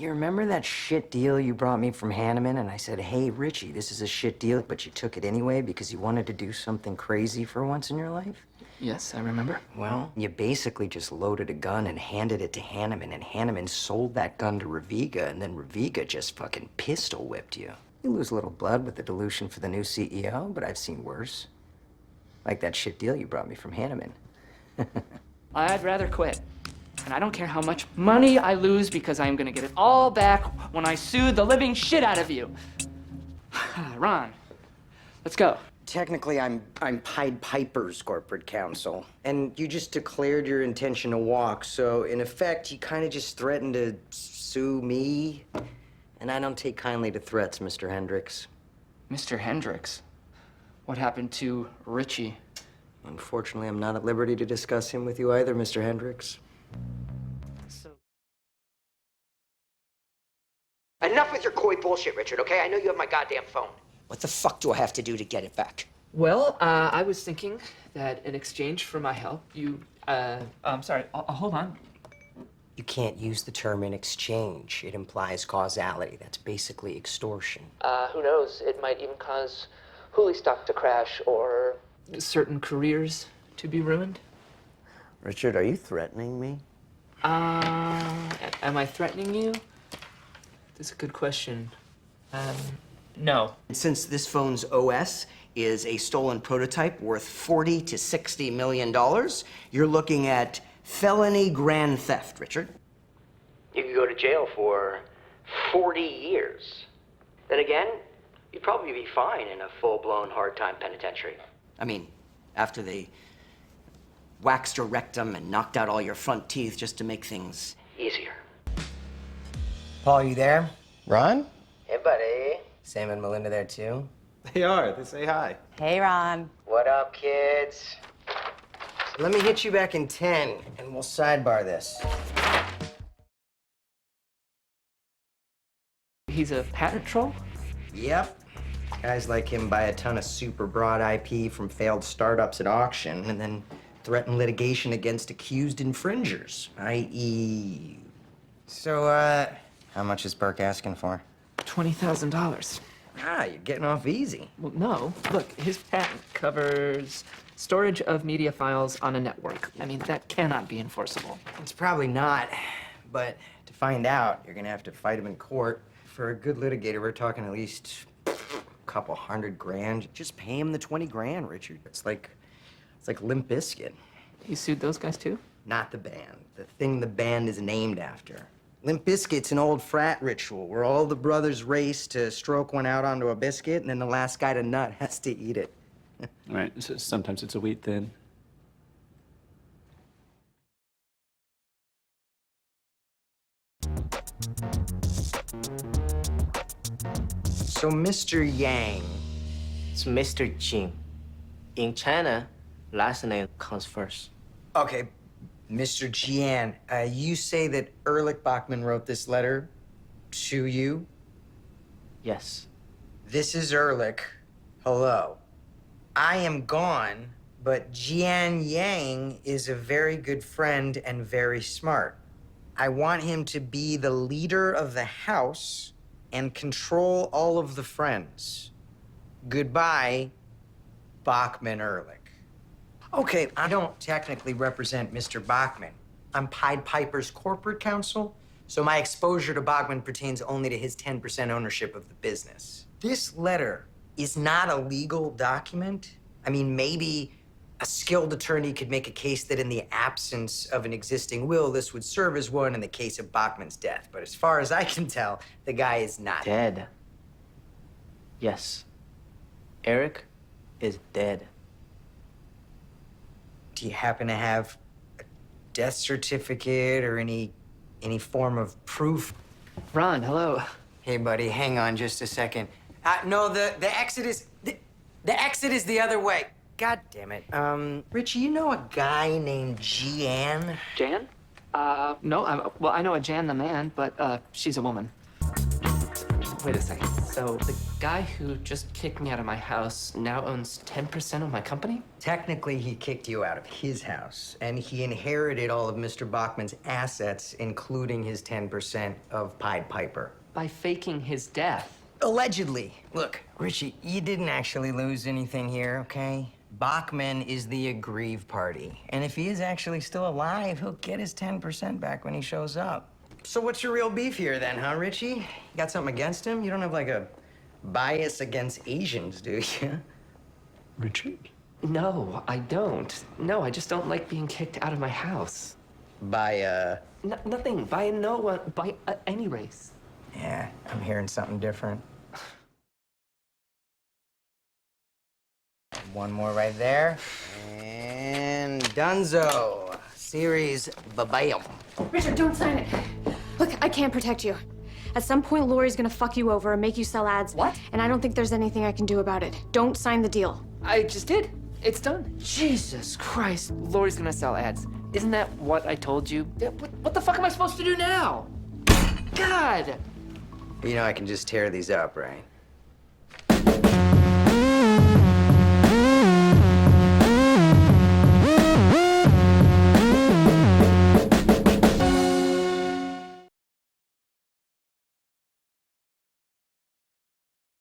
You remember that shit deal you brought me from Hanneman? And I said, hey, Richie, this is a shit deal, but you took it anyway because you wanted to do something crazy for once in your life? Yes, I remember. Well, you basically just loaded a gun and handed it to Hanneman, and Hanneman sold that gun to Raviga, and then Raviga just fucking pistol whipped you. You lose a little blood with the dilution for the new CEO, but I've seen worse. Like that shit deal you brought me from Hanneman. I'd rather quit. And I don't care how much money I lose because I am gonna get it all back when I sue the living shit out of you. Ron, let's go. Technically, I'm Pied Piper's corporate counsel, and you just declared your intention to walk, so in effect, you kind of just threatened to sue me, and I don't take kindly to threats, Mr. Hendricks. Mr. Hendricks? What happened to Richie? Unfortunately, I'm not at liberty to discuss him with you either, Mr. Hendricks. Enough with your coy bullshit, Richard, okay? I know you have my goddamn phone. What the fuck do I have to do to get it back? Well, I was thinking that in exchange for my help, you, I'm sorry, hold on. You can't use the term in exchange. It implies causality. That's basically extortion. Who knows? It might even cause Hooli stock to crash or certain careers to be ruined. Richard, are you threatening me? Am I threatening you? That's a good question. No. Since this phone's OS is a stolen prototype worth $40 to $60 million, you're looking at felony grand theft, Richard. You could go to jail for 40 years. Then again, you'd probably be fine in a full-blown hard-time penitentiary. I mean, after they waxed your rectum and knocked out all your front teeth just to make things easier. Paul, you there? Ron? Hey, buddy. Sam and Melinda there too? They are. They say hi. Hey, Ron. What up, kids? Let me hit you back in 10, and we'll sidebar this. He's a patent troll? Yep. Guys like him buy a ton of super broad IP from failed startups at auction and then threaten litigation against accused infringers, i.e. So, how much is Burke asking for? $20,000. Ah, you're getting off easy. Well, no. Look, his patent covers storage of media files on a network. I mean, that cannot be enforceable. It's probably not, but to find out, you're gonna have to fight him in court. For a good litigator, we're talking at least a couple $100,000. Just pay him the 20 grand, Richard. It's like Limp Bizkit. He sued those guys too? Not the band. The thing the band is named after. Limp Bizkit's an old frat ritual where all the brothers race to stroke one out onto a biscuit, and then the last guy to nut has to eat it. Right, so sometimes it's a wheat thin. So, Mr. Yang. It's Mr. Jin. In China, last name comes first. Okay, Mr. Jian, you say that Erlich Bachman wrote this letter to you? Yes. This is Erlich. Hello. I am gone, but Jian Yang is a very good friend and very smart. I want him to be the leader of the house and control all of the friends. Goodbye, Bachman Erlich. Okay, I don't technically represent Mr. Bachman. I'm Pied Piper's corporate counsel, so my exposure to Bachman pertains only to his 10% ownership of the business. This letter is not a legal document. I mean, maybe a skilled attorney could make a case that in the absence of an existing will, this would serve as one in the case of Bachman's death. But as far as I can tell, the guy is not Dead. Yes. Eric is dead. Do you happen to have a death certificate or any form of proof? Ron, hello. Hey, buddy, hang on just a second. No, the exit is the exit is the other way. God damn it. Richie, you know a guy named Jian? Jan? No, well, I know a Jan the man, but she's a woman. Wait a second. So the guy who just kicked me out of my house now owns 10% of my company? Technically, he kicked you out of his house, and he inherited all of Mr. Bachman's assets, including his 10% of Pied Piper. By faking his death. Allegedly. Look, Richie, you didn't actually lose anything here, okay? Bachman is the aggrieved party, and if he is actually still alive, he'll get his 10% back when he shows up. So what's your real beef here then, huh, Richie? You got something against him? You don't have like a bias against Asians, do you? Richard? No, I don't. No, I just don't like being kicked out of my house. By, Nothing. By no one. By any race. Yeah, I'm hearing something different. One more right there. And Dunzo. Series Babam. Richard, don't sign it. Look, I can't protect you. At some point, Lori's gonna fuck you over and make you sell ads. What? And I don't think there's anything I can do about it. Don't sign the deal. I just did. It's done. Jesus Christ. Lori's gonna sell ads. Isn't that what I told you? What the fuck am I supposed to do now? God! You know I can just tear these up, right?